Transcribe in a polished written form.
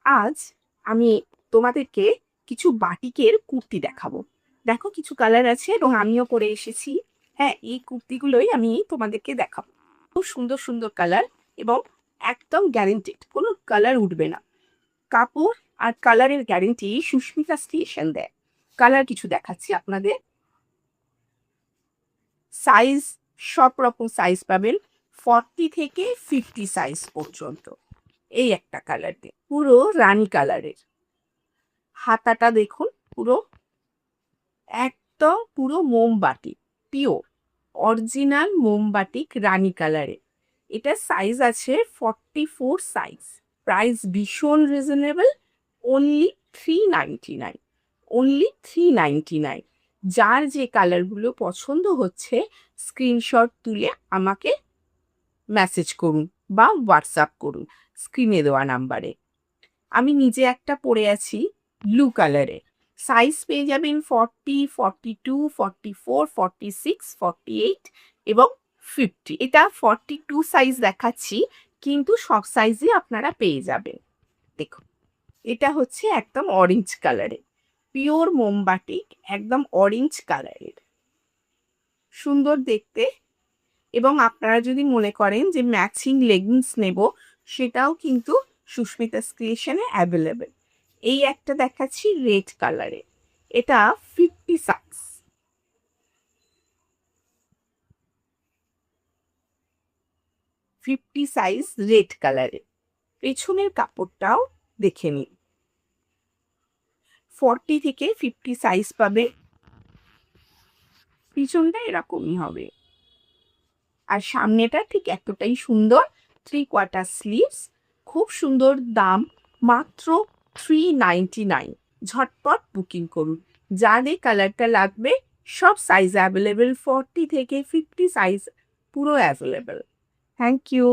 আজ আমি তোমাদেরকে কিছু বাটিকের কুর্তি দেখাবো। দেখো কিছু কালার আছে এবং আমিও পরে এসেছি। হ্যাঁ, এই কুর্তিগুলোই আমি তোমাদেরকে দেখাবো। খুব সুন্দর সুন্দর কালার এবং একদম গ্যারেন্টেড, কোনো কালার উঠবে না। কাপড় আর কালারের গ্যারেন্টি সুস্মিতা স্টেশন দেয়। কালার কিছু দেখাচ্ছি আপনাদের। সাইজ সব রকম সাইজ পাবেন, 40 থেকে 50 সাইজ পর্যন্ত। এই একটা কালার দিয়ে পুরো রানী কালারের। হাতাটা দেখুন, পুরো একদম পুরো মোমবাতি, পিওর অরিজিনাল মোমবাটিক রানী কালারে। এটা সাইজ আছে 44 সাইজ। প্রাইস ভীষণ রিজনেবল, অনলি 399। অনলি 399। যার যে কালারগুলো পছন্দ হচ্ছে স্ক্রিনশট তুলে আমাকে মেসেজ করুন বা হোয়াটসঅ্যাপ করুন স্ক্রিনে দেওয়া নাম্বারে। আমি নিজে একটা পরে আছি ব্লু কালারে। সাইজ পেয়ে যাবেন 40, 42, 44, 46, 48 এবং 50। এটা 42 সাইজ দেখাচ্ছি, কিন্তু সব সাইজই আপনারা পেয়ে যাবেন। দেখুন, এটা হচ্ছে একদম অরেঞ্জ কালারে, পিওর মোমবাটিক, একদম অরেঞ্জ কালারের, সুন্দর দেখতে। এবং আপনারা যদি মনে করেন যে ম্যাচিং লেগিংস নেব, সেটাও কিন্তু সুস্মিতা ক্রিয়েশনে অ্যাভেলেবেল। এই একটা দেখাচ্ছি রেড কালারে, এটা 50 সাইজ। 50 সাইজ রেড কালারে। পেছনের কাপড়টাও দেখে নিন, 40 থেকে 50 সাইজ পাবে। পিছনটা এরকমই হবে, আর সামনেটা ঠিক এতটাই সুন্দর। 3/4 স্লিভস, খুব সুন্দর। দাম মাত্র 399। ঝটপট বুকিং করুন। যার এই কালারটা লাগবে, সব সাইজ অ্যাভেলেবেল, 40 থেকে 50 সাইজ পুরো অ্যাভেলেবেল। Thank you.